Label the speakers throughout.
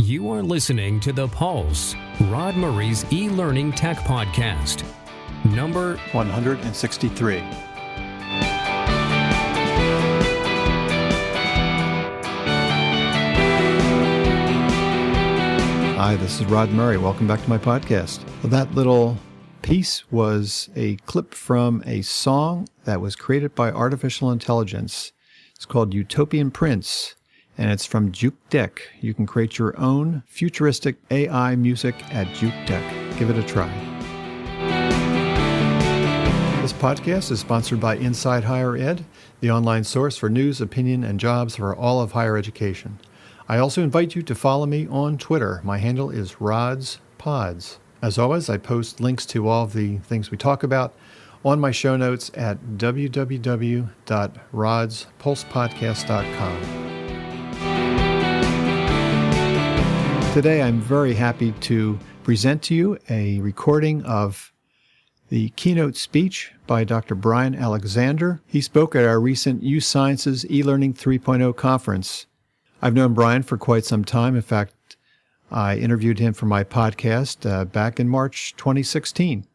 Speaker 1: You are listening to The Pulse, Rod Murray's eLearning Tech Podcast, number
Speaker 2: 163. Hi, this is Rod Murray. Welcome back to my podcast. Well, that little piece was a clip from a song that was created by artificial intelligence. It's called Utopian Prince, and it's from Juke Deck. You can create your own futuristic AI music at Juke Deck. Give it a try. This podcast is sponsored by Inside Higher Ed, the online source for news, opinion, and jobs for all of higher education. I also invite you to follow me on Twitter. My handle is RodsPods. As always, I post links to all of the things we talk about on my show notes at www.rodspulsepodcast.com. Today, I'm very happy to present to you a recording of the keynote speech by Dr. Bryan Alexander. He spoke at our recent USciences eLearning 3.0 conference. I've known Bryan for quite some time. In fact, I interviewed him for my podcast back in March 2016.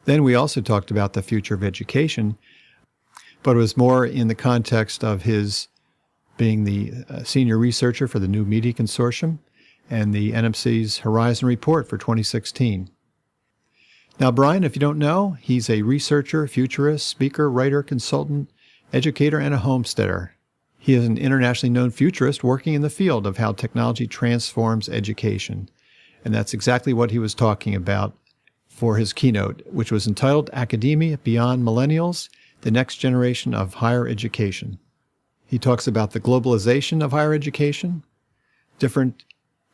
Speaker 2: Then we also talked about the future of education, but it was more in the context of his being the senior researcher for the New Media Consortium and the NMC's Horizon Report for 2016. Now, Bryan, if you don't know, he's a researcher, futurist, speaker, writer, consultant, educator, and a homesteader. He is an internationally known futurist working in the field of how technology transforms education. And that's exactly what he was talking about for his keynote, which was entitled Academia Beyond Millennials, the Next Generation of Higher Education. He talks about the globalization of higher education, different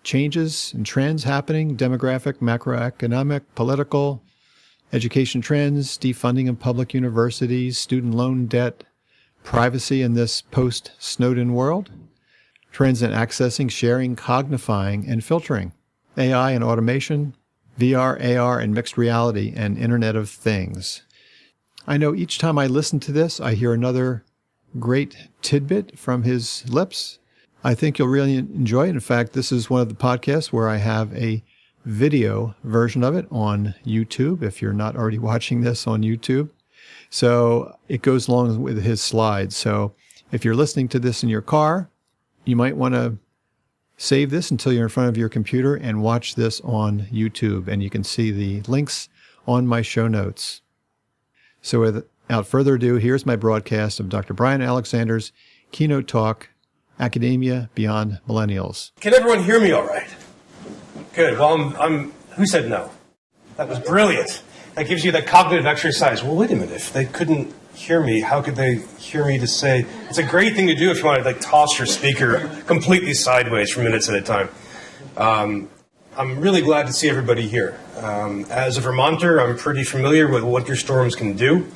Speaker 2: changes and trends happening, demographic, macroeconomic, political, education trends, defunding of public universities, student loan debt, privacy in this post-Snowden world, trends in accessing, sharing, cognifying, and filtering, AI and automation, VR, AR, and mixed reality, and Internet of Things. I know each time I listen to this, I hear another great tidbit from his lips. I think you'll really enjoy it. In fact, this is one of the podcasts where I have a video version of it on YouTube, if you're not already watching this on YouTube. So it goes along with his slides. So if you're listening to this in your car, you might want to save this until you're in front of your computer and watch this on YouTube. And you can see the links on my show notes. So without further ado, here's my broadcast of Dr. Bryan Alexander's keynote talk, Academia Beyond Millennials.
Speaker 3: Can everyone hear me all right? Good. Well, who said no? That was brilliant. That gives you the cognitive exercise. Well, wait a minute. If they couldn't hear me, how could they hear me to say? It's a great thing to do if you want to toss your speaker completely sideways for minutes at a time. I'm really glad to see everybody here. As a Vermonter, I'm pretty familiar with what winter storms can do.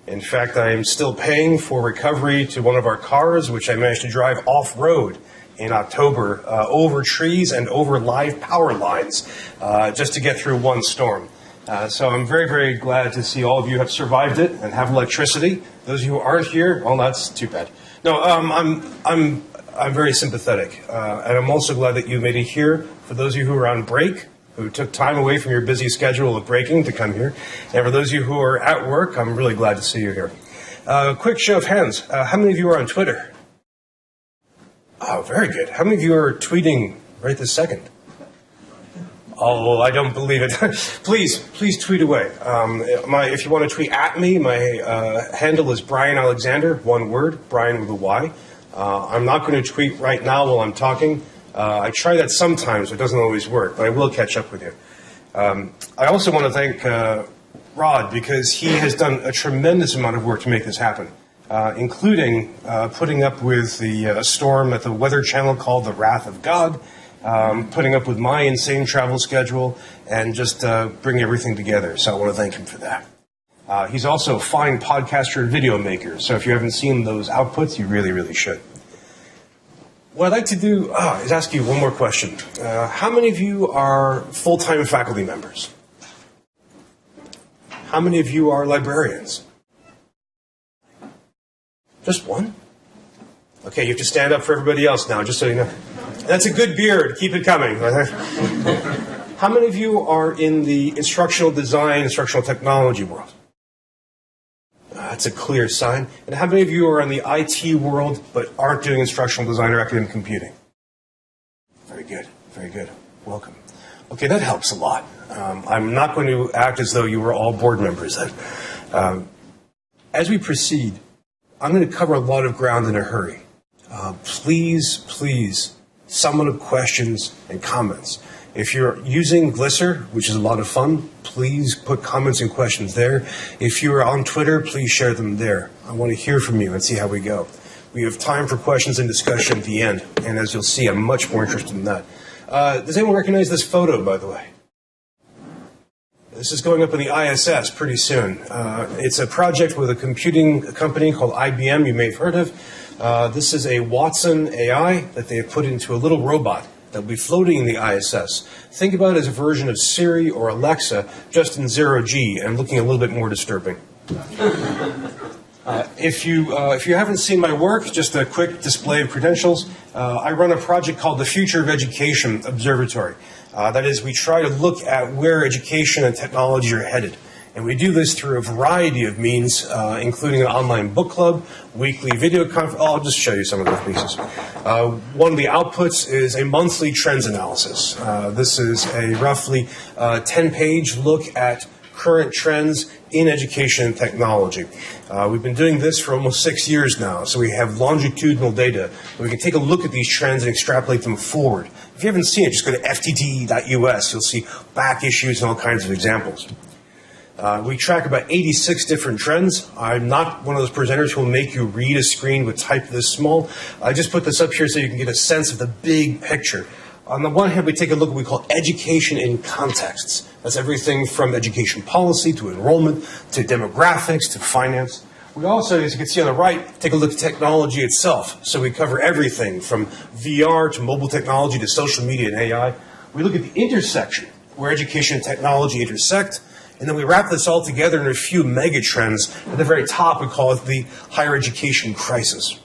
Speaker 3: In fact, I am still paying for recovery to one of our cars, which I managed to drive off-road in October, over trees and over live power lines, just to get through one storm. So I'm very, very glad to see all of you have survived it and have electricity. Those of you who aren't here, well, that's too bad. No, I'm very sympathetic, and I'm also glad that you made it here. For those of you who are on break, who took time away from your busy schedule of breaking to come here, and for those of you who are at work, I'm really glad to see you here. Quick show of hands. How many of you are on Twitter? Oh, very good. How many of you are tweeting right this second? Oh, I don't believe it. Please tweet away. If you want to tweet at me, my handle is Bryan Alexander, one word, Bryan with a Y. I'm not going to tweet right now while I'm talking. I try that sometimes, it doesn't always work, but I will catch up with you. I also want to thank Rod, because he has done a tremendous amount of work to make this happen, including putting up with the storm at the Weather Channel called the Wrath of God, putting up with my insane travel schedule, and just bringing everything together. So I want to thank him for that. He's also a fine podcaster and video maker, so if you haven't seen those outputs, you really, really should. What I'd like to do is ask you one more question. How many of you are full-time faculty members? How many of you are librarians? Just one? Okay, you have to stand up for everybody else now, just so you know. That's a good beard. Keep it coming. How many of you are in the instructional design, instructional technology world? That's a clear sign. And how many of you are in the IT world but aren't doing instructional design or academic computing? Very good. Very good. Welcome. Okay, that helps a lot. I'm not going to act as though you were all board members then. As we proceed, I'm going to cover a lot of ground in a hurry. Please, sum up questions and comments. If you're using Glisser, which is a lot of fun, please put comments and questions there. If you're on Twitter, please share them there. I want to hear from you and see how we go. We have time for questions and discussion at the end, and as you'll see, I'm much more interested in that. Does anyone recognize this photo, by the way? This is going up in the ISS pretty soon. It's a project with a computing company called IBM you may have heard of. This is a Watson AI that they have put into a little robot that will be floating in the ISS. Think about it as a version of Siri or Alexa, just in zero-G and looking a little bit more disturbing. If you haven't seen my work, just a quick display of credentials. I run a project called the Future of Education Observatory. That is, we try to look at where education and technology are headed. And we do this through a variety of means, including an online book club, weekly video conference. I'll just show you some of those pieces. One of the outputs is a monthly trends analysis. This is a roughly 10-page look at current trends in education and technology. We've been doing this for almost 6 years now, so we have longitudinal data. We can take a look at these trends and extrapolate them forward. If you haven't seen it, just go to ftt.us. You'll see back issues and all kinds of examples. We track about 86 different trends. I'm not one of those presenters who will make you read a screen with type this small. I just put this up here so you can get a sense of the big picture. On the one hand, we take a look at what we call education in contexts. That's everything from education policy to enrollment to demographics to finance. We also, as you can see on the right, take a look at technology itself. So we cover everything from VR to mobile technology to social media and AI. We look at the intersection where education and technology intersect. And then we wrap this all together in a few mega trends. At the very top, we call it the higher education crisis.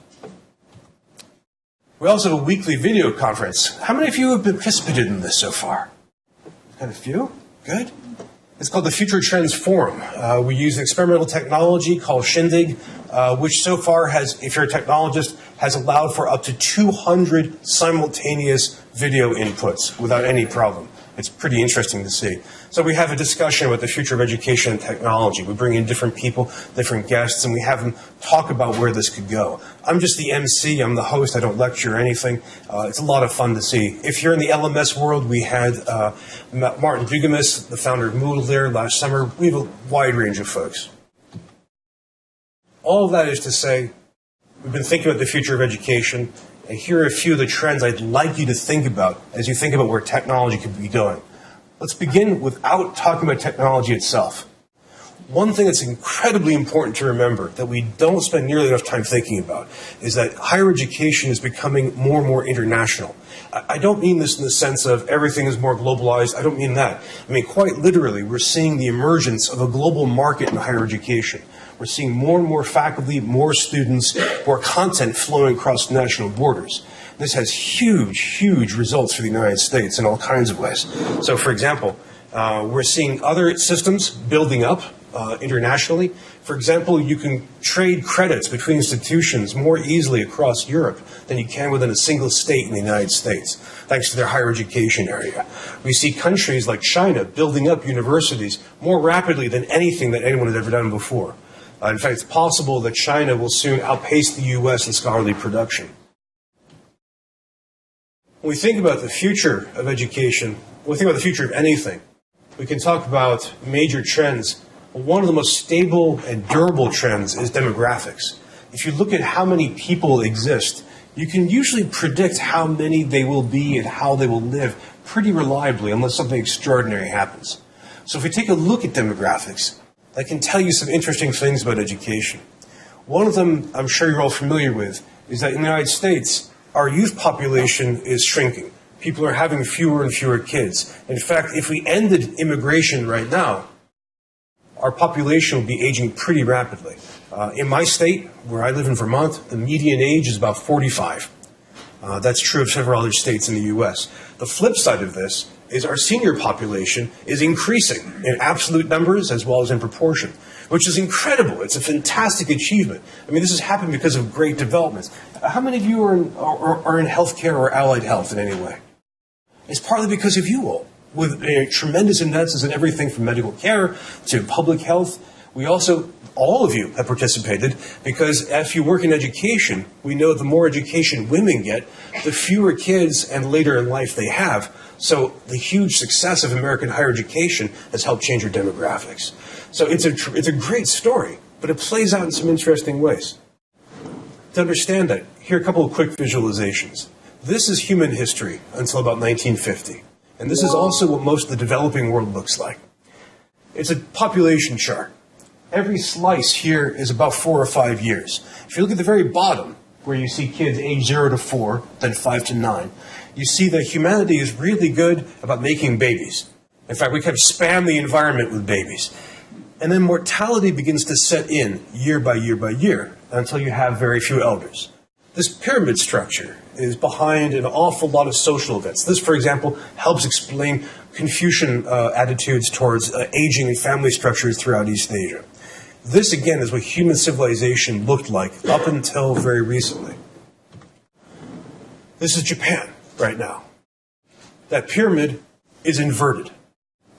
Speaker 3: We also have a weekly video conference. How many of you have participated in this so far? Got a few? Good. It's called the Future Trends Forum. We use experimental technology called Shindig, which so far has, if you're a technologist, has allowed for up to 200 simultaneous video inputs without any problem. It's pretty interesting to see. So we have a discussion about the future of education and technology. We bring in different people, different guests, and we have them talk about where this could go. I'm just the MC. I'm the host. I don't lecture or anything. It's a lot of fun to see. If you're in the LMS world, we had Martin Dugamis, the founder of Moodle, there last summer. We have a wide range of folks. All of that is to say, we've been thinking about the future of education. And here are a few of the trends I'd like you to think about as you think about where technology could be going. Let's begin without talking about technology itself. One thing that's incredibly important to remember that we don't spend nearly enough time thinking about is that higher education is becoming more and more international. I don't mean this in the sense of everything is more globalized. I don't mean that. I mean, quite literally, we're seeing the emergence of a global market in higher education. We're seeing more and more faculty, more students, more content flowing across national borders. This has huge results for the United States in all kinds of ways. So, for example, we're seeing other systems building up internationally. For example, you can trade credits between institutions more easily across Europe than you can within a single state in the United States, thanks to their higher education area. We see countries like China building up universities more rapidly than anything that anyone has ever done before. In fact, it's possible that China will soon outpace the U.S. in scholarly production. When we think about the future of education, when we think about the future of anything, we can talk about major trends. One of the most stable and durable trends is demographics. If you look at how many people exist, you can usually predict how many they will be and how they will live pretty reliably unless something extraordinary happens. So if we take a look at demographics, that can tell you some interesting things about education. One of them I'm sure you're all familiar with is that in the United States, our youth population is shrinking. People are having fewer and fewer kids. In fact, if we ended immigration right now, our population would be aging pretty rapidly. In my state, where I live in Vermont, the median age is about 45. That's true of several other states in the U.S. The flip side of this is our senior population is increasing in absolute numbers as well as in proportion, which is incredible. It's a fantastic achievement. I mean, this has happened because of great developments. How many of you are in healthcare or allied health in any way? It's partly because of you all. With tremendous advances in everything from medical care to public health, we also, all of you have participated because if you work in education, we know the more education women get, the fewer kids and later in life they have. So the huge success of American higher education has helped change our demographics. So it's a great story, but it plays out in some interesting ways. To understand that, here are a couple of quick visualizations. This is human history until about 1950. And this is also what most of the developing world looks like. It's a population chart. Every slice here is about 4 or 5 years. If you look at the very bottom, where you see kids age 0 to 4, then 5 to 9, you see that humanity is really good about making babies. In fact, we kind of spam the environment with babies. And then mortality begins to set in year by year by year until you have very few elders. This pyramid structure is behind an awful lot of social events. This, for example, helps explain Confucian attitudes towards aging and family structures throughout East Asia. This, again, is what human civilization looked like up until very recently. This is Japan right now. That pyramid is inverted.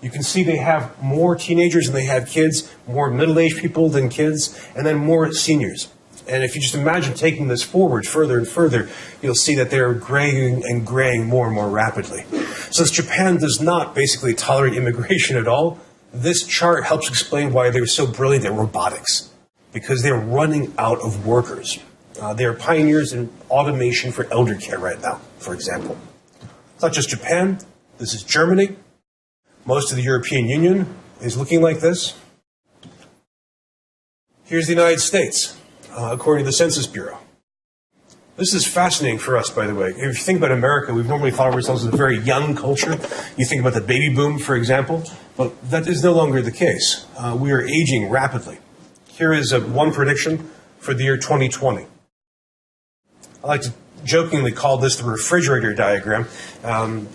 Speaker 3: You can see they have more teenagers than they have kids, more middle-aged people than kids, and then more seniors. And if you just imagine taking this forward further and further, you'll see that they're graying and graying more and more rapidly. Since Japan does not basically tolerate immigration at all, this chart helps explain why they were so brilliant at robotics, because they're running out of workers. They're pioneers in automation for elder care right now, for example. It's not just Japan. This is Germany. Most of the European Union is looking like this. Here's the United States. According to the Census Bureau. This is fascinating for us, by the way. If you think about America, we've normally thought of ourselves as a very young culture. You think about the baby boom, for example, but that is no longer the case. We are aging rapidly. Here is one prediction for the year 2020. I like to jokingly call this the refrigerator diagram.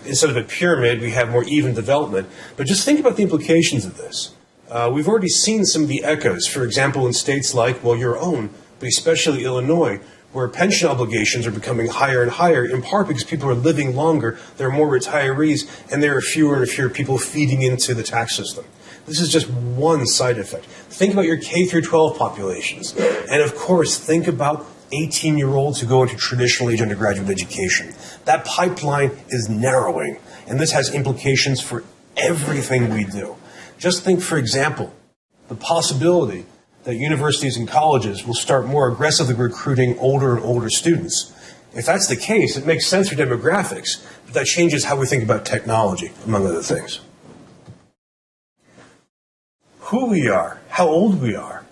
Speaker 3: Instead of a pyramid, we have more even development. But just think about the implications of this. We've already seen some of the echoes, for example, in states like, well, your own, but especially Illinois, where pension obligations are becoming higher and higher, in part because people are living longer, there are more retirees, and there are fewer and fewer people feeding into the tax system. This is just one side effect. Think about your K through 12 populations. And of course, think about 18-year-olds who go into traditional age undergraduate education. That pipeline is narrowing, and this has implications for everything we do. Just think, for example, the possibility that universities and colleges will start more aggressively recruiting older and older students. If that's the case, it makes sense for demographics, but that changes how we think about technology, among other things. Who we are, how old we are,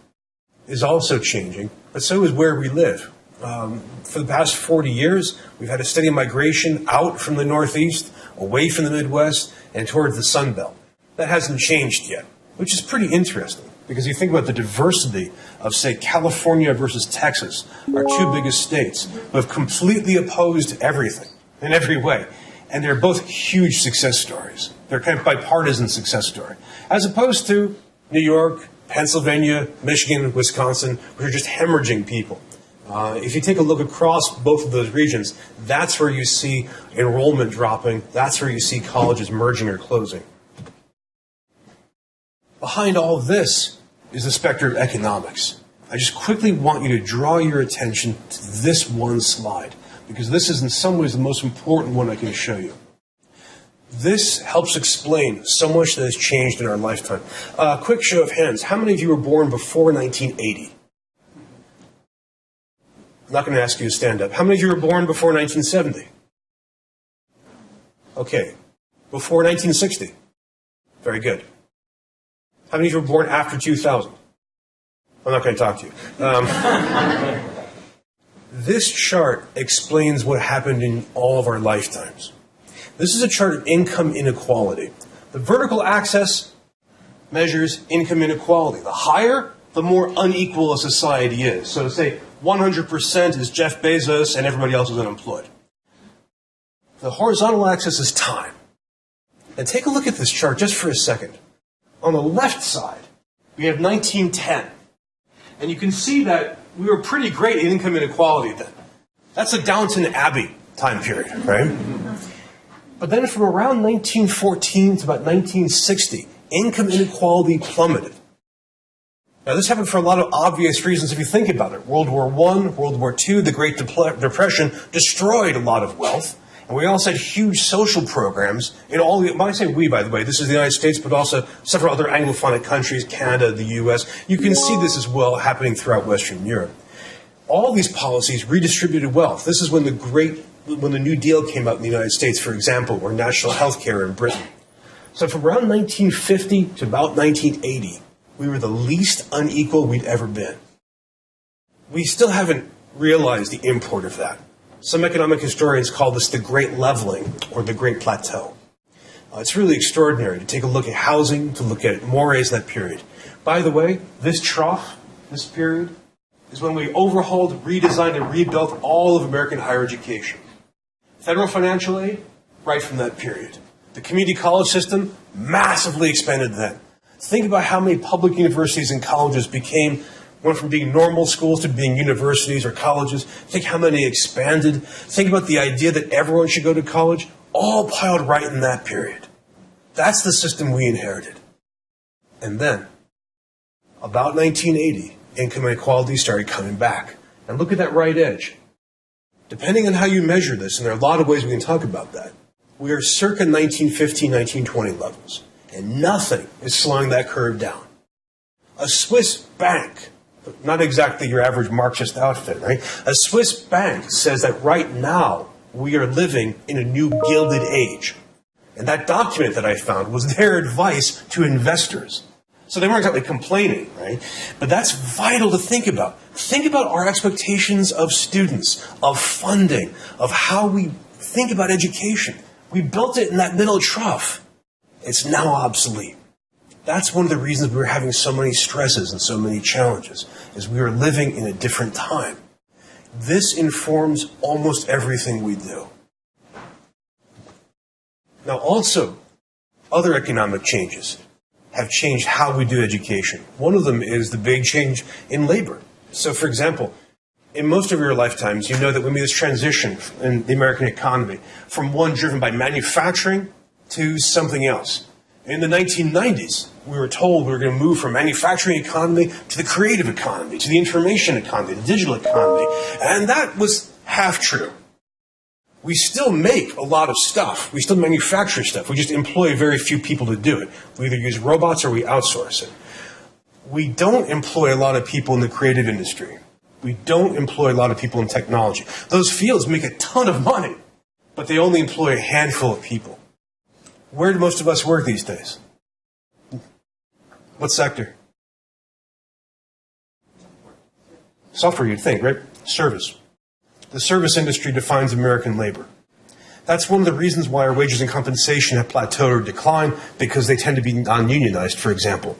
Speaker 3: is also changing, but so is where we live. For the past 40 years, we've had a steady migration out from the Northeast, away from the Midwest, and towards the Sun Belt. That hasn't changed yet, which is pretty interesting, because you think about the diversity of, say, California versus Texas, our two biggest states, who have completely opposed everything in every way. And they're both huge success stories. They're kind of bipartisan success story, as opposed to New York, Pennsylvania, Michigan, Wisconsin, which are just hemorrhaging people. If you take a look across both of those regions, that's where you see enrollment dropping. That's where you see colleges merging or closing. Behind all of this is the specter of economics. I just quickly want you to draw your attention to this one slide, because this is in some ways the most important one I can show you. This helps explain so much that has changed in our lifetime. Quick show of hands. How many of you were born before 1980? I'm not going to ask you to stand up. How many of you were born before 1970? Okay. Before 1960? Very good. How many of you were born after 2000? I'm not going to talk to you. This chart explains what happened in all of our lifetimes. This is a chart of income inequality. The vertical axis measures income inequality. The higher, the more unequal a society is. So say 100% is Jeff Bezos and everybody else is unemployed. The horizontal axis is time. And take a look at this chart just for a second. On the left side, we have 1910. And you can see that we were pretty great in income inequality then. That's the Downton Abbey time period, right? But then from around 1914 to about 1960, income inequality plummeted. Now, this happened for a lot of obvious reasons if you think about it. World War I, World War II, the Great Depression destroyed a lot of wealth. And we also had huge social programs in all the, when I say we, by the way, this is the United States, but also several other Anglophonic countries, Canada, the US. You can see this as well happening throughout Western Europe. All these policies redistributed wealth. This is when the New Deal came out in the United States, for example, or national health care in Britain. So from around 1950 to about 1980, we were the least unequal we'd ever been. We still haven't realized the import of that. Some economic historians call this the Great Leveling or the Great Plateau. It's really extraordinary to take a look at housing, to look at mores in that period. By the way, this trough, this period, is when we overhauled, redesigned, and rebuilt all of American higher education. Federal financial aid, right from that period. The community college system, massively expanded then. Think about how many public universities and colleges went from being normal schools to being universities or colleges. Think how many expanded. Think about the idea that everyone should go to college, all piled right in that period. That's the system we inherited. And then, about 1980, income inequality started coming back. And look at that right edge. Depending on how you measure this, and there are a lot of ways we can talk about that, we are circa 1915, 1920 levels. And nothing is slowing that curve down. A Swiss bank, not exactly your average Marxist outfit, right? A Swiss bank says that right now we are living in a new gilded age. And that document that I found was their advice to investors. So they weren't exactly complaining, right? But that's vital to think about. Think about our expectations of students, of funding, of how we think about education. We built it in that middle trough. It's now obsolete. That's one of the reasons we were having so many stresses and so many challenges, is we are living in a different time. This informs almost everything we do. Now also, other economic changes have changed how we do education. One of them is the big change in labor. So for example, in most of your lifetimes, you know that we made this transition in the American economy from one driven by manufacturing to something else. In the 1990s, we were told we were going to move from manufacturing economy to the creative economy, to the information economy, the digital economy. And that was half true. We still make a lot of stuff. We still manufacture stuff. We just employ very few people to do it. We either use robots or we outsource it. We don't employ a lot of people in the creative industry. We don't employ a lot of people in technology. Those fields make a ton of money, but they only employ a handful of people. Where do most of us work these days? What sector? Software, you'd think, right? Service. The service industry defines American labor. That's one of the reasons why our wages and compensation have plateaued or declined, because they tend to be non-unionized, for example.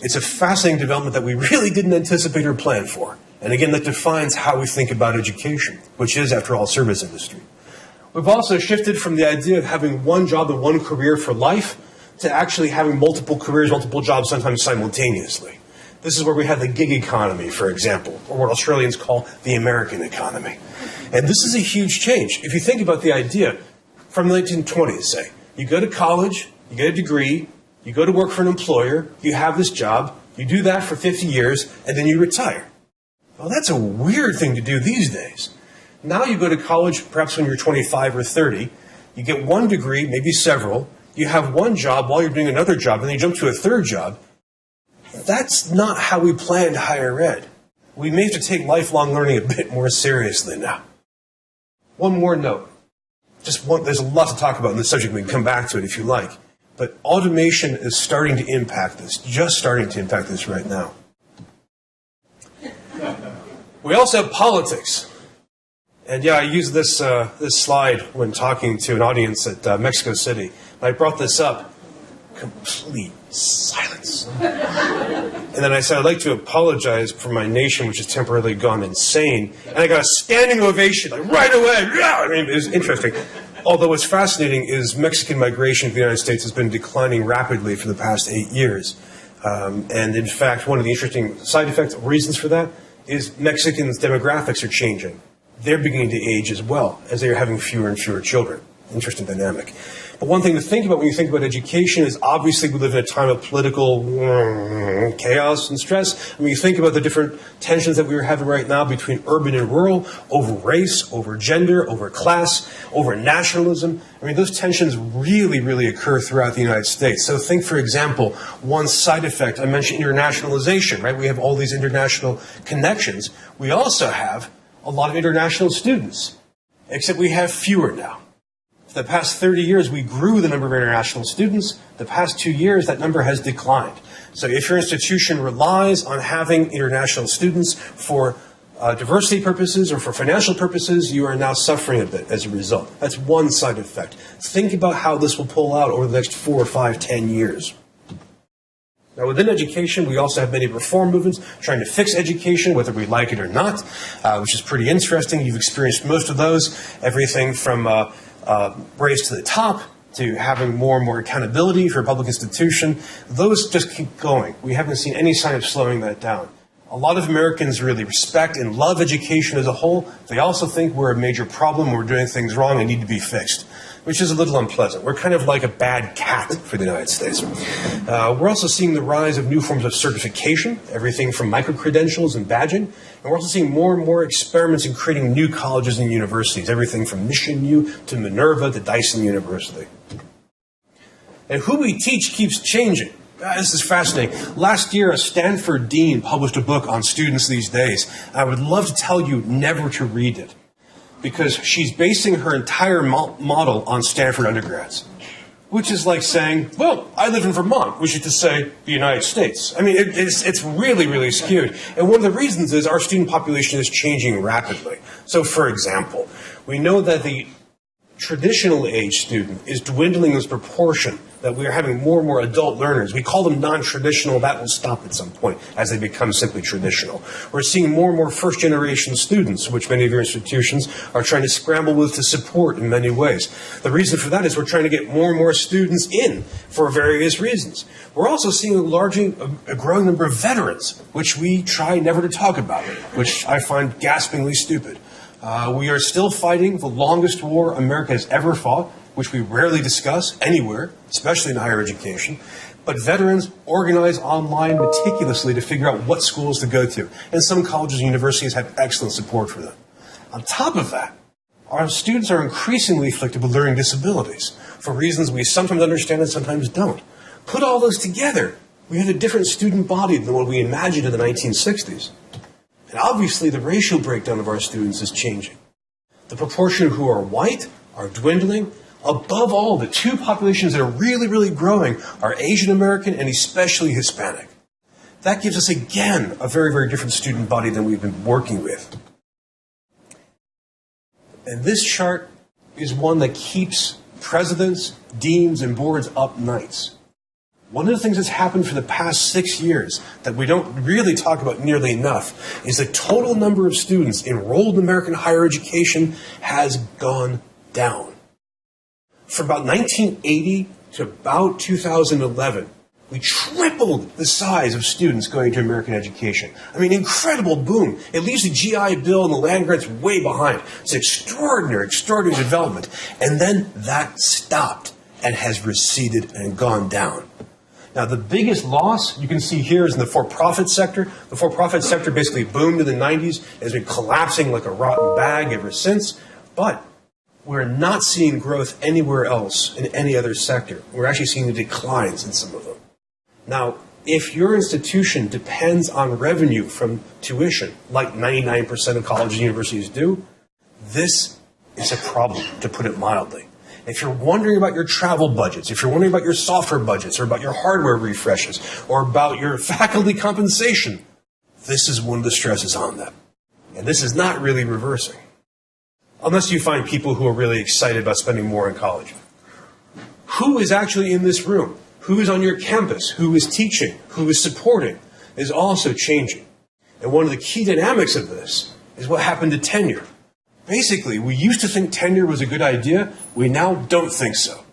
Speaker 3: It's a fascinating development that we really didn't anticipate or plan for. And again, that defines how we think about education, which is, after all, service industry. We've also shifted from the idea of having one job and one career for life to actually having multiple careers, multiple jobs, sometimes simultaneously. This is where we have the gig economy, for example, or what Australians call the American economy. And this is a huge change. If you think about the idea from the 1920s, say, you go to college, you get a degree, you go to work for an employer, you have this job, you do that for 50 years, and then you retire. Well, that's a weird thing to do these days. Now you go to college, perhaps when you're 25 or 30, you get one degree, maybe several, you have one job while you're doing another job, and then you jump to a third job. That's not how we planned higher ed. We may have to take lifelong learning a bit more seriously now. One more note. There's a lot to talk about in this subject. We can come back to it if you like. But automation is starting to impact this, just starting to impact this right now. We also have politics. And yeah, I used this slide when talking to an audience at Mexico City. I brought this up. Complete silence. And then I said, I'd like to apologize for my nation, which has temporarily gone insane. And I got a standing ovation, like right away. I mean, it was interesting. Although what's fascinating is Mexican migration to the United States has been declining rapidly for the past 8 years. And in fact, one of the interesting side effects, reasons for that, is Mexicans' demographics are changing. They're beginning to age as well, as they are having fewer and fewer children. Interesting dynamic. But one thing to think about when you think about education is obviously we live in a time of political chaos and stress. I mean, you think about the different tensions that we are having right now between urban and rural, over race, over gender, over class, over nationalism. I mean, those tensions really, really occur throughout the United States. So think, for example, one side effect, I mentioned internationalization, right? We have all these international connections. We also have a lot of international students, except we have fewer now. For the past 30 years, we grew the number of international students. The past 2 years, that number has declined. So if your institution relies on having international students for diversity purposes or for financial purposes, you are now suffering a bit as a result. That's one side effect. Think about how this will pull out over the next 4, 5, 10 years. Now, within education, we also have many reform movements trying to fix education, whether we like it or not, which is pretty interesting. You've experienced most of those, everything from raise to the top to having more and more accountability for a public institution. Those just keep going. We haven't seen any sign of slowing that down. A lot of Americans really respect and love education as a whole. They also think we're a major problem, we're doing things wrong and need to be fixed, which is a little unpleasant. We're kind of like a bad cat for the United States. We're also seeing the rise of new forms of certification, everything from micro-credentials and badging. And we're also seeing more and more experiments in creating new colleges and universities, everything from Mission U to Minerva to Dyson University. And who we teach keeps changing. This is fascinating. Last year, a Stanford dean published a book on students these days. I would love to tell you never to read it, because she's basing her entire model on Stanford undergrads, which is like saying, well, I live in Vermont, which is to say the United States. I mean, it's really, really skewed. And one of the reasons is our student population is changing rapidly. So, for example, we know that the traditional age student is dwindling in this proportion, that we are having more and more adult learners. We call them non-traditional. That will stop at some point as they become simply traditional. We're seeing more and more first-generation students, which many of your institutions are trying to scramble with to support in many ways. The reason for that is we're trying to get more and more students in for various reasons. We're also seeing a growing number of veterans, which we try never to talk about, which I find gaspingly stupid. We are still fighting the longest war America has ever fought, which we rarely discuss anywhere, especially in higher education. But veterans organize online meticulously to figure out what schools to go to. And some colleges and universities have excellent support for them. On top of that, our students are increasingly afflicted with learning disabilities for reasons we sometimes understand and sometimes don't. Put all those together, we have a different student body than what we imagined in the 1960s. And obviously, the racial breakdown of our students is changing. The proportion who are white are dwindling. Above all, the two populations that are really, really growing are Asian American and especially Hispanic. That gives us, again, a very, very different student body than we've been working with. And this chart is one that keeps presidents, deans, and boards up nights. One of the things that's happened for the past 6 years that we don't really talk about nearly enough is the total number of students enrolled in American higher education has gone down. From about 1980 to about 2011, we tripled the size of students going to American education. I mean, incredible boom. It leaves the GI Bill and the land grants way behind. It's extraordinary, extraordinary development. And then that stopped and has receded and gone down. Now, the biggest loss you can see here is in the for-profit sector. The for-profit sector basically boomed in the 90s, has been collapsing like a rotten bag ever since. But we're not seeing growth anywhere else in any other sector. We're actually seeing the declines in some of them. Now, if your institution depends on revenue from tuition, like 99% of colleges and universities do, this is a problem, to put it mildly. If you're wondering about your travel budgets, if you're wondering about your software budgets, or about your hardware refreshes, or about your faculty compensation, this is one of the stresses on them. And this is not really reversing, unless you find people who are really excited about spending more in college. Who is actually in this room? Who is on your campus? Who is teaching? Who is supporting? Is also changing. And one of the key dynamics of this is what happened to tenure. Basically, we used to think tenure was a good idea. We now don't think so.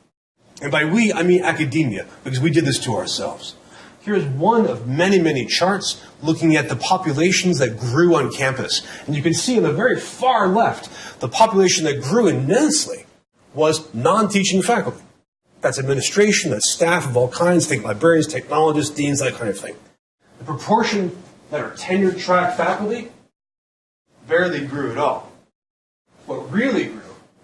Speaker 3: And by we, I mean academia, because we did this to ourselves. Here's one of many, many charts looking at the populations that grew on campus. And you can see on the very far left, the population that grew immensely was non-teaching faculty. That's administration, that's staff of all kinds, think librarians, technologists, deans, that kind of thing. The proportion that are tenure track faculty barely grew at all. What really grew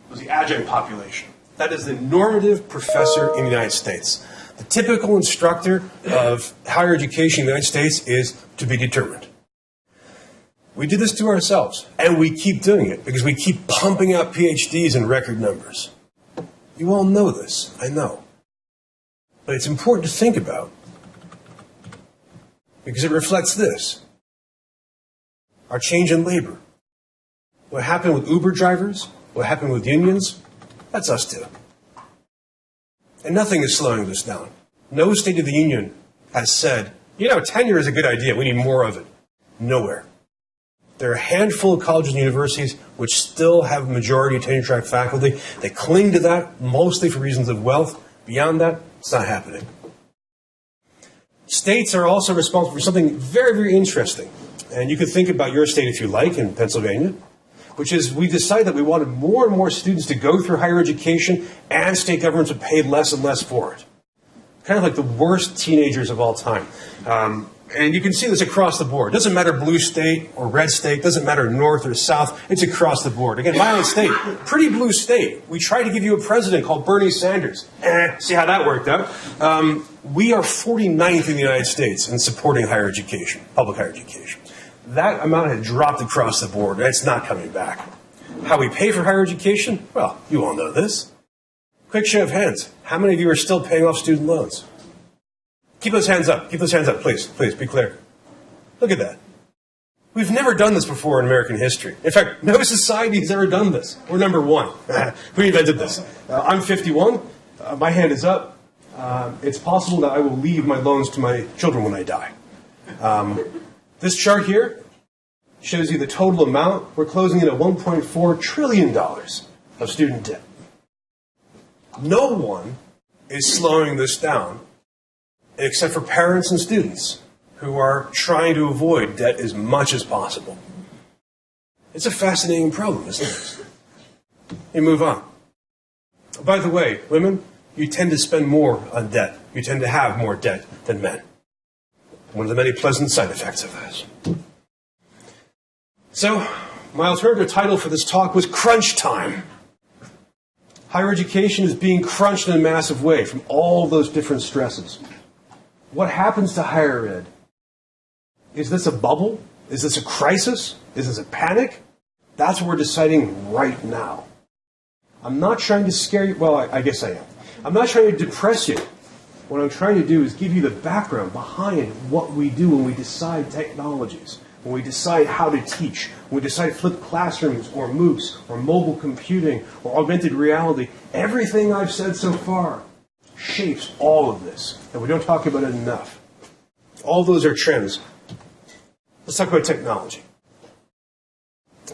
Speaker 3: was the adjunct population. That is the normative professor in the United States. The typical instructor of higher education in the United States is to be determined. We did this to ourselves, and we keep doing it because we keep pumping out PhDs in record numbers. You all know this, I know. But it's important to think about because it reflects this. Our change in labor. What happened with Uber drivers, what happened with unions, that's us too. And nothing is slowing this down. No State of the Union has said, tenure is a good idea, we need more of it. Nowhere. There are a handful of colleges and universities which still have majority tenure-track faculty. They cling to that mostly for reasons of wealth. Beyond that, it's not happening. States are also responsible for something very, very interesting. And you could think about your state if you like, in Pennsylvania, which is we decided that we wanted more and more students to go through higher education and state governments would pay less and less for it. Kind of like the worst teenagers of all time. And you can see this across the board. It doesn't matter blue state or red state. It doesn't matter north or south. It's across the board. Again, my own state, pretty blue state. We tried to give you a president called Bernie Sanders. See how that worked out. We are 49th in the United States in supporting higher education, public higher education. That amount had dropped across the board. It's not coming back. How we pay for higher education? Well, you all know this. Quick show of hands. How many of you are still paying off student loans? Keep those hands up. Keep those hands up, please. Please, be clear. Look at that. We've never done this before in American history. In fact, no society has ever done this. We're number one. We invented this. I'm 51. My hand is up. It's possible that I will leave my loans to my children when I die. This chart here shows you the total amount. We're closing in at $1.4 trillion of student debt. No one is slowing this down except for parents and students who are trying to avoid debt as much as possible. It's a fascinating problem, isn't it? You move on. By the way, women, you tend to spend more on debt. You tend to have more debt than men. One of the many pleasant side effects of this. So, my alternative title for this talk was Crunch Time. Higher education is being crunched in a massive way from all those different stresses. What happens to higher ed? Is this a bubble? Is this a crisis? Is this a panic? That's what we're deciding right now. I'm not trying to scare you. Well, I guess I am. I'm not trying to depress you. What I'm trying to do is give you the background behind what we do when we decide technologies, when we decide how to teach, when we decide flipped classrooms or MOOCs or mobile computing or augmented reality. Everything I've said so far shapes all of this, and we don't talk about it enough. All those are trends. Let's talk about technology.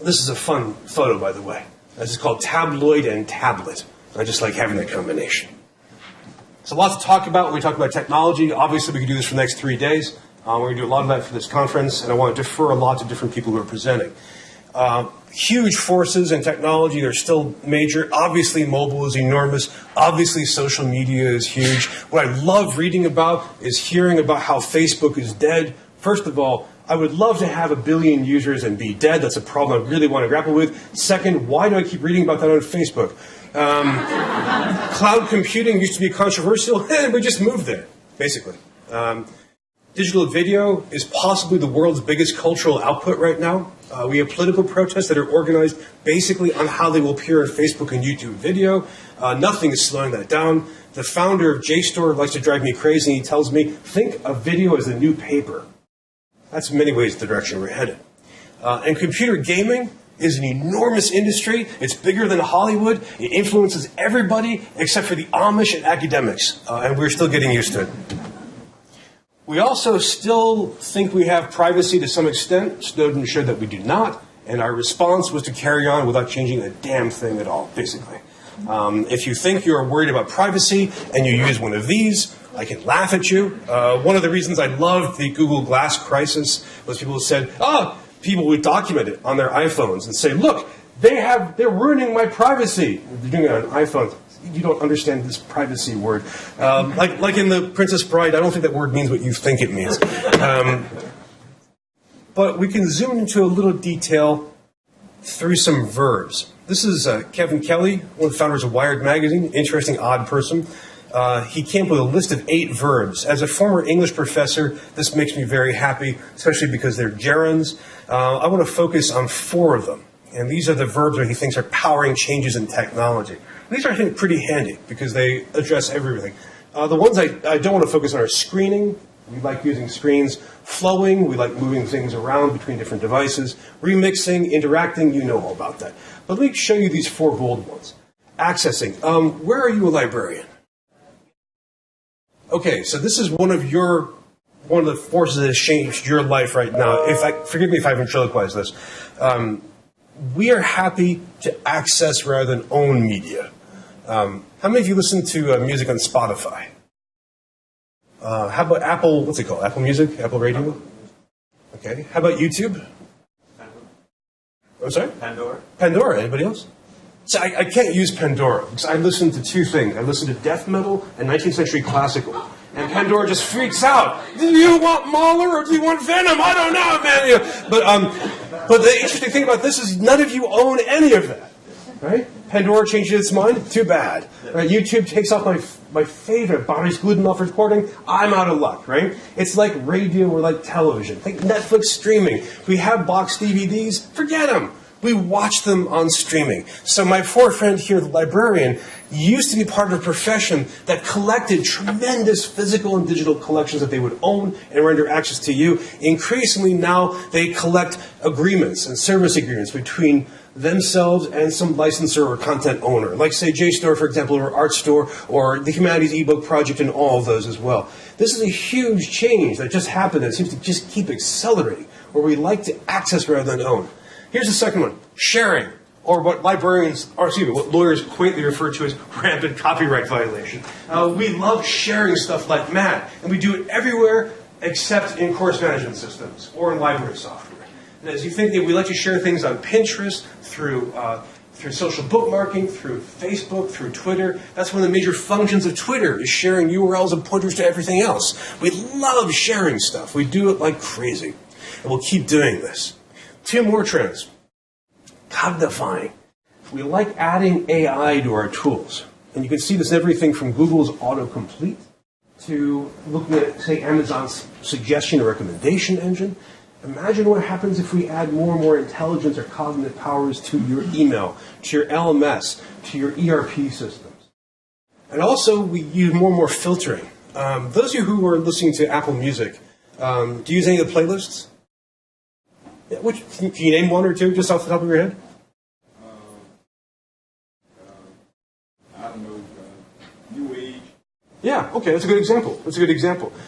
Speaker 3: This is a fun photo, by the way. This is called tabloid and tablet. I just like having that combination. So lots to talk about when we talk about technology. Obviously, we can do this for the next 3 days. We're going to do a lot of that for this conference, and I want to defer a lot to different people who are presenting. Huge forces in technology. They're still major. Obviously, mobile is enormous. Obviously, social media is huge. What I love reading about is hearing about how Facebook is dead. First of all, I would love to have 1 billion users and be dead. That's a problem I really want to grapple with. Second, why do I keep reading about that on Facebook? Cloud computing used to be controversial, and we just moved there, basically. Digital video is possibly the world's biggest cultural output right now. We have political protests that are organized basically on how they will appear on Facebook and YouTube video. Nothing is slowing that down. The founder of JSTOR likes to drive me crazy. He tells me, think of video as the new paper. That's in many ways the direction we're headed. And computer gaming is an enormous industry. It's bigger than Hollywood. It influences everybody except for the Amish and academics. And we're still getting used to it. We also still think we have privacy to some extent. Snowden showed that we do not. And our response was to carry on without changing a damn thing at all, basically. If you think you're worried about privacy and you use one of these, I can laugh at you. One of the reasons I loved the Google Glass crisis was people said, people would document it on their iPhones and say, look, they're ruining my privacy. They're doing it on iPhones. You don't understand this privacy word. Like in The Princess Bride, I don't think that word means what you think it means. But we can zoom into a little detail through some verbs. This is Kevin Kelly, one of the founders of Wired Magazine, interesting, odd person. He came up with a list of 8 verbs. As a former English professor, this makes me very happy, especially because they're gerunds. I want to focus on 4 of them. And these are the verbs that he thinks are powering changes in technology. These are, I think, pretty handy because they address everything. The ones I don't want to focus on are screening. We like using screens. Flowing, we like moving things around between different devices. Remixing, interacting, you know all about that. But let me show you these 4 bold ones. Accessing. Where are you a librarian? Okay, so this is one of the forces that has changed your life right now. Forgive me if I ventriloquize this. We are happy to access rather than own media. How many of you listen to music on Spotify? How about Apple, what's it called? Apple Music? Apple Radio? Okay. How about YouTube? I'm sorry? Pandora. Anybody else? So I can't use Pandora because I listen to 2 things. I listen to death metal and 19th century classical. And Pandora just freaks out. Do you want Mahler or do you want Venom? I don't know, man. But the interesting thing about this is none of you own any of that. Right? Pandora changes its mind? Too bad. Right? YouTube takes off my favorite Boris Gludenhoff recording. I'm out of luck, right? It's like radio or like television. Think Netflix streaming. We have box DVDs. Forget them. We watch them on streaming. So my poor friend here, the librarian, used to be part of a profession that collected tremendous physical and digital collections that they would own and render access to you. Increasingly now, they collect agreements and service agreements between themselves and some licensor or content owner, like say JSTOR, for example, or ArtStore, or the Humanities eBook Project, and all of those as well. This is a huge change that just happened and seems to just keep accelerating, where we like to access rather than own. Here's the second one, sharing, or what what lawyers quaintly refer to as rampant copyright violation. We love sharing stuff like mad, and we do it everywhere except in course management systems or in library software. And as you think that we like to share things on Pinterest, through social bookmarking, through Facebook, through Twitter. That's one of the major functions of Twitter, is sharing URLs and pointers to everything else. We love sharing stuff. We do it like crazy. And we'll keep doing this. 2 more trends. Cognifying. We like adding AI to our tools. And you can see this in everything from Google's autocomplete to looking at, say, Amazon's suggestion or recommendation engine. Imagine what happens if we add more and more intelligence or cognitive powers to your email, to your LMS, to your ERP systems. And also, we use more and more filtering. Those of you who are listening to Apple Music, do you use any of the playlists? Yeah, can you name 1 or 2 just off the top of your head?
Speaker 4: I don't know, New Age.
Speaker 3: Yeah, okay, that's a good example.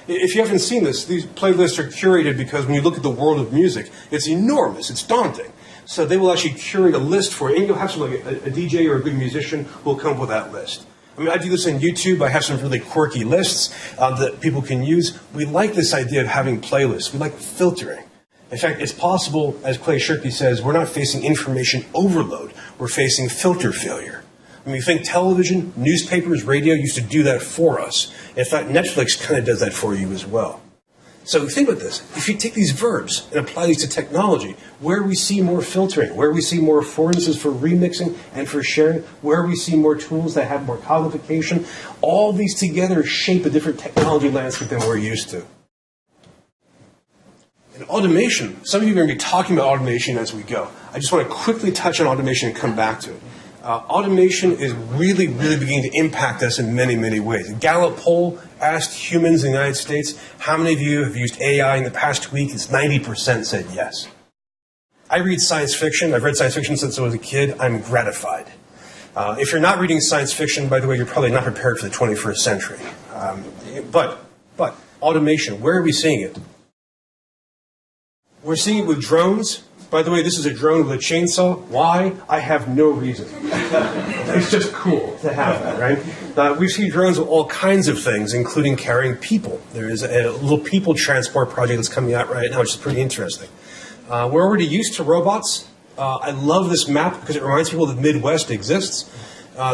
Speaker 3: If you haven't seen this, these playlists are curated because when you look at the world of music, it's enormous, it's daunting. So they will actually curate a list for you, and you'll have some, like a DJ or a good musician who will come up with that list. I mean, I do this on YouTube. I have some really quirky lists that people can use. We like this idea of having playlists. We like filtering. In fact, it's possible, as Clay Shirky says, we're not facing information overload. We're facing filter failure. I mean, you think television, newspapers, radio used to do that for us. In fact, Netflix kind of does that for you as well. So think about this. If you take these verbs and apply these to technology, where we see more filtering, where we see more affordances for remixing and for sharing, where we see more tools that have more codification, all these together shape a different technology landscape than we're used to. And automation, some of you are going to be talking about automation as we go. I just want to quickly touch on automation and come back to it. Automation is really, really beginning to impact us in many, many ways. A Gallup poll asked humans in the United States, how many of you have used AI in the past week? It's 90% said yes. I read science fiction. I've read science fiction since I was a kid. I'm gratified. If you're not reading science fiction, by the way, you're probably not prepared for the 21st century. But automation, where are we seeing it? We're seeing it with drones, By the way, this is a drone with a chainsaw. Why? I have no reason. It's just cool to have that, right? We've seen drones with all kinds of things, including carrying people. There is a little people transport project that's coming out right now, which is pretty interesting. We're already used to robots. I love this map because it reminds people that the Midwest exists.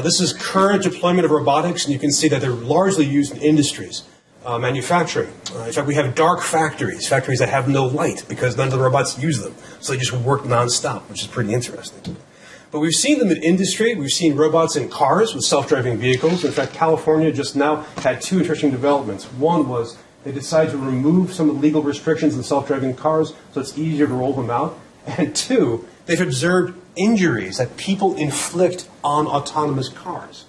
Speaker 3: This is current deployment of robotics, and you can see that they're largely used in industries. Manufacturing. In fact, we have dark factories that have no light because none of the robots use them. So they just work nonstop, which is pretty interesting. But we've seen them in industry. We've seen robots in cars with self-driving vehicles. In fact, California just now had two interesting developments. One was they decided to remove some of the legal restrictions in self-driving cars so it's easier to roll them out. And two, they've observed injuries that people inflict on autonomous cars.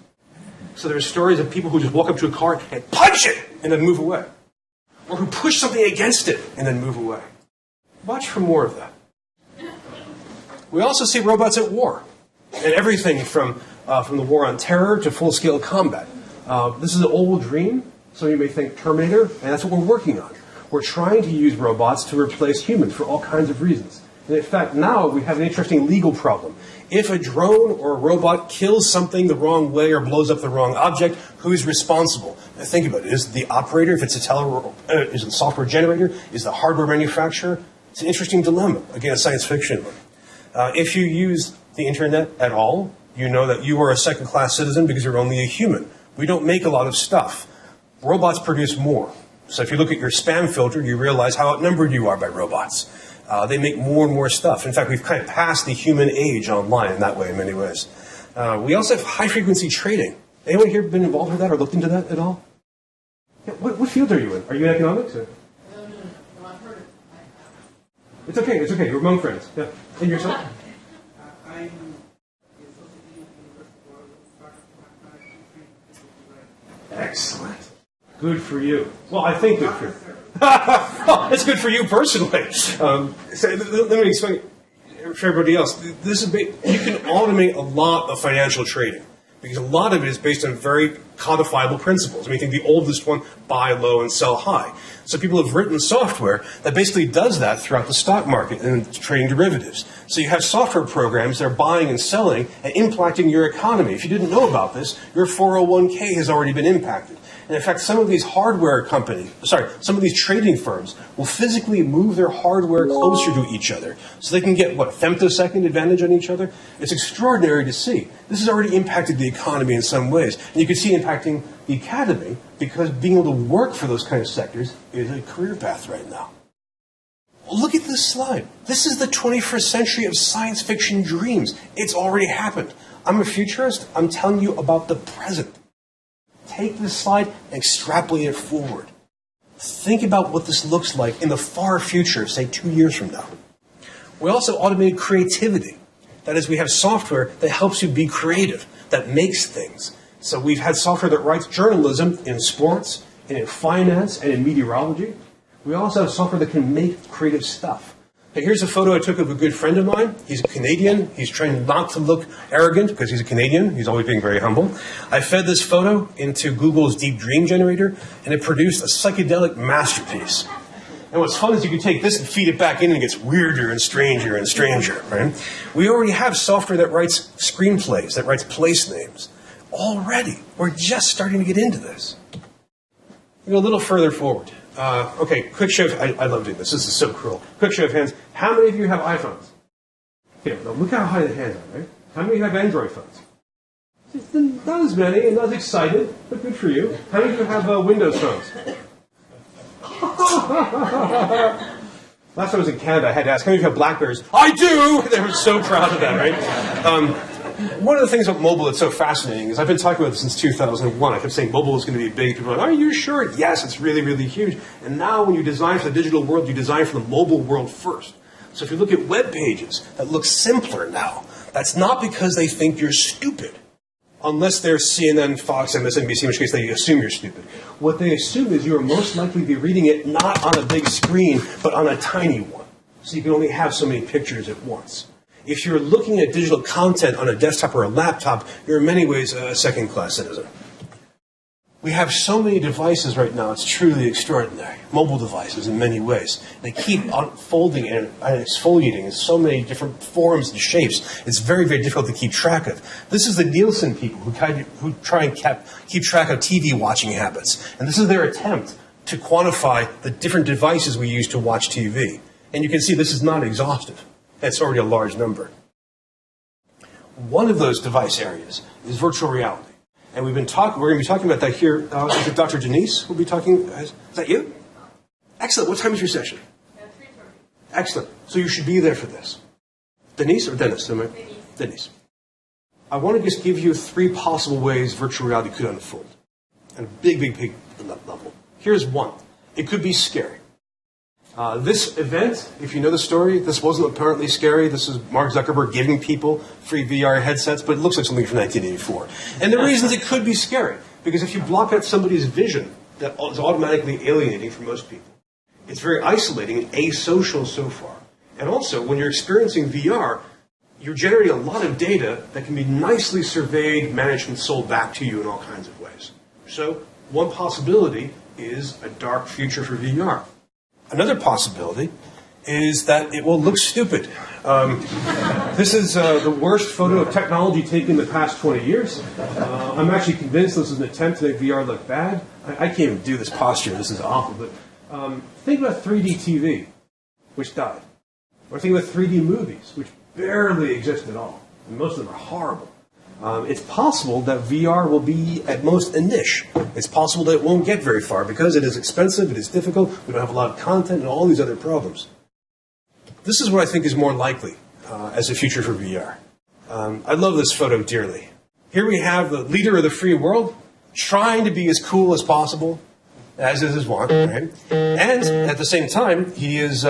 Speaker 3: So there are stories of people who just walk up to a car and punch it and then move away. Or who push something against it and then move away. Watch for more of that. We also see robots at war. And everything from the war on terror to full-scale combat. This is an old dream. Some of you may think Terminator, and that's what we're working on. We're trying to use robots to replace humans for all kinds of reasons. And in fact, now we have an interesting legal problem. If a drone or a robot kills something the wrong way or blows up the wrong object, who's responsible? Now think about it. Is it the operator, if it's is it the software generator? Is it the hardware manufacturer? It's an interesting dilemma. Again, science fiction. If you use the internet at all, you know that you are a second-class citizen because you're only a human. We don't make a lot of stuff. Robots produce more. So if you look at your spam filter, you realize how outnumbered you are by robots. They make more and more stuff. In fact, we've kind of passed the human age online in that way in many ways. We also have high-frequency trading. Anyone here been involved with that or looked into that at all? Yeah, what field are you in? Are you in economics? Or?
Speaker 5: No, I've heard it.
Speaker 3: It's okay. You're among friends. Yeah. And yourself?
Speaker 5: I'm
Speaker 3: Excellent. Good for you. Well, I think good for you. Oh, it's good for you personally. So let me explain for everybody else. This is you can automate a lot of financial trading because a lot of it is based on very codifiable principles. I mean, I think the oldest one, buy low and sell high. So people have written software that basically does that throughout the stock market and trading derivatives. So you have software programs that are buying and selling and impacting your economy. If you didn't know about this, your 401k has already been impacted. And in fact, some of these some of these trading firms will physically move their hardware closer to each other so they can get, a femtosecond advantage on each other? It's extraordinary to see. This has already impacted the economy in some ways. And you can see impacting the academy because being able to work for those kind of sectors is a career path right now. Well, look at this slide. This is the 21st century of science fiction dreams. It's already happened. I'm a futurist. I'm telling you about the present. Take this slide and extrapolate it forward. Think about what this looks like in the far future, say 2 years from now. We also automated creativity. That is, we have software that helps you be creative, that makes things. So we've had software that writes journalism in sports, and in finance, and in meteorology. We also have software that can make creative stuff. Now, here's a photo I took of a good friend of mine. He's a Canadian. He's trying not to look arrogant because he's a Canadian. He's always being very humble. I fed this photo into Google's Deep Dream Generator, and it produced a psychedelic masterpiece. And what's fun is you can take this and feed it back in, and it gets weirder and stranger and stranger, right? We already have software that writes screenplays, that writes place names. Already. We're just starting to get into this. We go a little further forward. Okay, quick show of, I love doing this. This is so cruel. Quick show of hands. How many of you have iPhones? Here, now look how high the hands are, right? How many of you have Android phones? Not as many, and not as excited, but good for you. How many of you have Windows phones? Last time I was in Canada, I had to ask, how many of you have Blackberries? I do! They were so proud of that, right? One of the things about mobile that's so fascinating is I've been talking about this since 2001. I kept saying mobile is going to be big. People are like, are you sure? Yes, it's really, really huge. And now when you design for the digital world, you design for the mobile world first. So if you look at web pages that look simpler now, that's not because they think you're stupid. Unless they're CNN, Fox, MSNBC, in which case they assume you're stupid. What they assume is you are most likely to be reading it not on a big screen, but on a tiny one. So you can only have so many pictures at once. If you're looking at digital content on a desktop or a laptop, you're in many ways a second-class citizen. We have so many devices right now, it's truly extraordinary. Mobile devices in many ways. They keep unfolding and exfoliating in so many different forms and shapes. It's very, very difficult to keep track of. This is the Nielsen people who try and keep track of TV watching habits. And this is their attempt to quantify the different devices we use to watch TV. And you can see this is not exhaustive. It's already a large number. One of those device areas is virtual reality. And we're going to be talking about that here. Is it Dr. Denise will be talking? Is that you? Excellent. What time is your session?
Speaker 5: 3:30.
Speaker 3: Excellent. So you should be there for this. Denise or Dennis? Denise. I want to just give you 3 possible ways virtual reality could unfold. At a big, big, big level. Here's one. It could be scary. This event, if you know the story, this wasn't apparently scary. This is Mark Zuckerberg giving people free VR headsets, but it looks like something from 1984. And the reasons it could be scary, because if you block out somebody's vision, that is automatically alienating for most people. It's very isolating and asocial so far. And also, when you're experiencing VR, you're generating a lot of data that can be nicely surveyed, managed, and sold back to you in all kinds of ways. So, one possibility is a dark future for VR. Another possibility is that it will look stupid. This is the worst photo of technology taken in the past 20 years. I'm actually convinced this is an attempt to make VR look bad. I can't even do this posture. This is awful. But think about 3D TV, which died. Or think about 3D movies, which barely exist at all. And most of them are horrible. It's possible that VR will be, at most, a niche. It's possible that it won't get very far because it is expensive, it is difficult, we don't have a lot of content, and all these other problems. This is what I think is more likely as a future for VR. I love this photo dearly. Here we have the leader of the free world trying to be as cool as possible, as is his wont, right? And at the same time, he is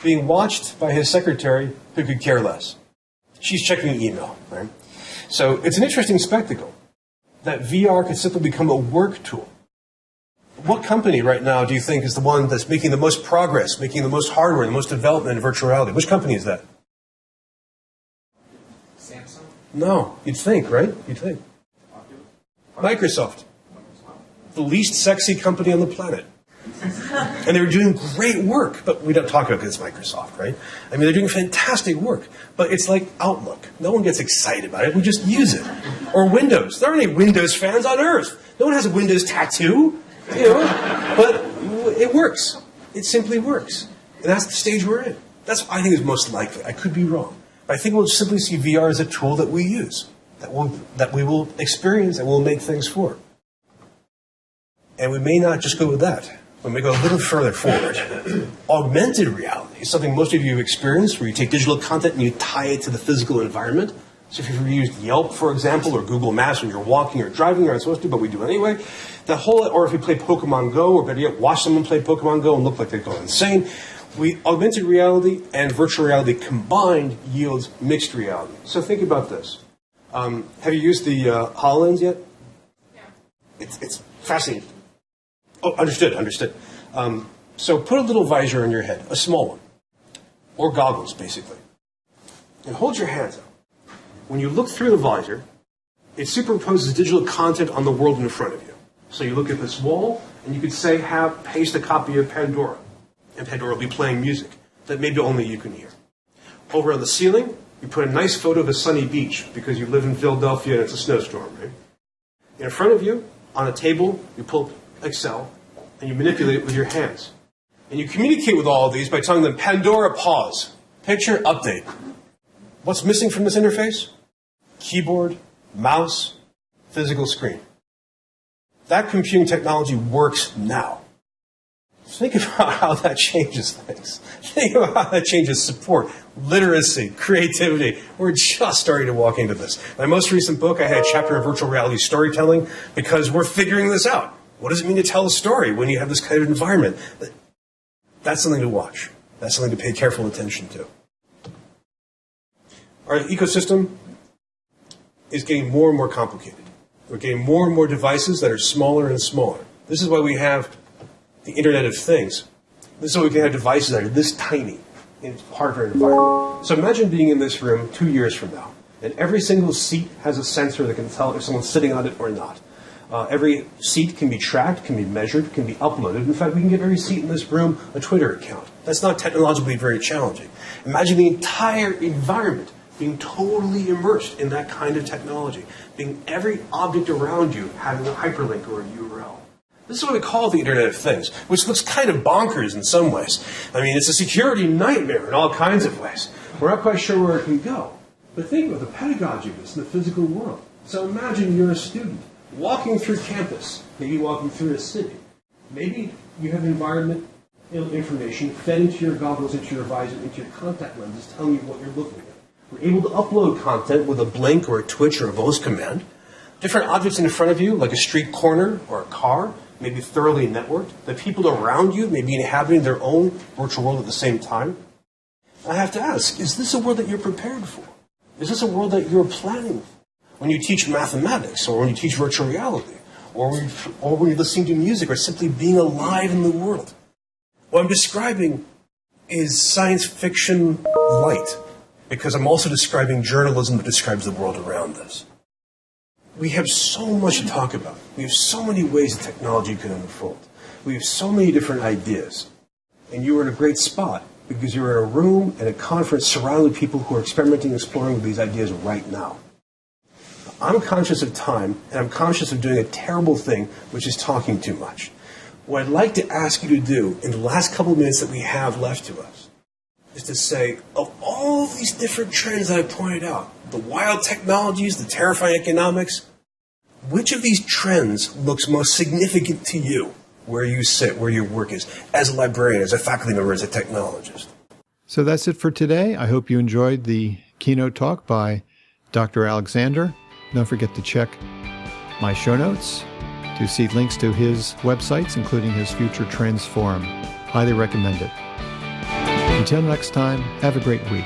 Speaker 3: being watched by his secretary who could care less. She's checking email, right? So it's an interesting spectacle that VR could simply become a work tool. What company right now do you think is the one that's making the most progress, making the most hardware, the most development in virtual reality? Which company is that?
Speaker 5: Samsung?
Speaker 3: No, you'd think, right? You'd think. Microsoft. The least sexy company on the planet. And they're doing great work, but we don't talk about it because it's Microsoft, right? I mean, they're doing fantastic work, but it's like Outlook. No one gets excited about it. We just use it. Or Windows. There aren't any Windows fans on Earth. No one has a Windows tattoo, you know, but it works. It simply works. And that's the stage we're in. That's what I think is most likely. I could be wrong. But I think we'll simply see VR as a tool that we use, that we will experience and we'll make things for. And we may not just go with that. When we go a little further forward, augmented reality is something most of you have experienced, where you take digital content and you tie it to the physical environment. So if you've ever used Yelp, for example, or Google Maps when you're walking or driving, you're not supposed to, but we do anyway. Or if you play Pokemon Go, or better yet, watch someone play Pokemon Go and look like they go insane. Augmented reality and virtual reality combined yields mixed reality. So think about this. Have you used the HoloLens yet?
Speaker 5: Yeah.
Speaker 3: It's fascinating. Oh, understood. So put a little visor on your head, a small one, or goggles, basically. And hold your hands out. When you look through the visor, it superimposes digital content on the world in front of you. So you look at this wall, and you could say, paste a copy of Pandora. And Pandora will be playing music that maybe only you can hear. Over on the ceiling, you put a nice photo of a sunny beach because you live in Philadelphia and it's a snowstorm, right? In front of you, on a table, you pull Excel, and you manipulate it with your hands. And you communicate with all of these by telling them, Pandora, pause. Picture, update. What's missing from this interface? Keyboard, mouse, physical screen. That computing technology works now. Think about how that changes things. Think about how that changes support, literacy, creativity. We're just starting to walk into this. My most recent book, I had a chapter on virtual reality storytelling because we're figuring this out. What does it mean to tell a story when you have this kind of environment? That's something to watch. That's something to pay careful attention to. Our ecosystem is getting more and more complicated. We're getting more and more devices that are smaller and smaller. This is why we have the Internet of Things. This is why we can have devices that are this tiny in part of our environment. So imagine being in this room 2 years from now, and every single seat has a sensor that can tell if someone's sitting on it or not. Every seat can be tracked, can be measured, can be uploaded. In fact, we can give every seat in this room a Twitter account. That's not technologically very challenging. Imagine the entire environment being totally immersed in that kind of technology, being every object around you having a hyperlink or a URL. This is what we call the Internet of Things, which looks kind of bonkers in some ways. I mean, it's a security nightmare in all kinds of ways. We're not quite sure where it can go. But think about the pedagogy of this in the physical world. So imagine you're a student walking through campus, maybe walking through a city. Maybe you have environment information fed into your goggles, into your visor, into your contact lenses, telling you what you're looking at. We're able to upload content with a blink or a twitch or a voice command. Different objects in front of you, like a street corner or a car, may be thoroughly networked. The people around you may be inhabiting their own virtual world at the same time. I have to ask, is this a world that you're prepared for? Is this a world that you're planning for? When you teach mathematics, or when you teach virtual reality, or when you're listening to music, or simply being alive in the world. What I'm describing is science fiction light, because I'm also describing journalism that describes the world around us. We have so much to talk about. We have so many ways that technology can unfold. We have so many different ideas. And you are in a great spot, because you're in a room and a conference surrounded with people who are experimenting and exploring with these ideas right now. I'm conscious of time, and I'm conscious of doing a terrible thing, which is talking too much. What I'd like to ask you to do in the last couple of minutes that we have left to us is to say, of all these different trends that I pointed out, the wild technologies, the terrifying economics, which of these trends looks most significant to you, where you sit, where your work is, as a librarian, as a faculty member, as a technologist?
Speaker 2: So that's it for today. I hope you enjoyed the keynote talk by Dr. Alexander. Don't forget to check my show notes to see links to his websites, including his Future Trends Forum. Highly recommend it. Until next time, have a great week.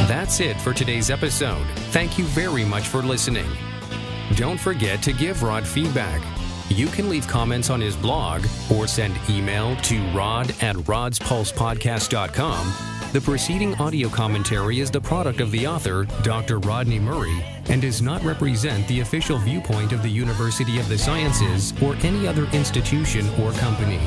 Speaker 1: That's it for today's episode. Thank you very much for listening. Don't forget to give Rod feedback. You can leave comments on his blog or send email to rod@rodspulsepodcast.com. The preceding audio commentary is the product of the author, Dr. Rodney Murray, and does not represent the official viewpoint of the University of the Sciences or any other institution or company.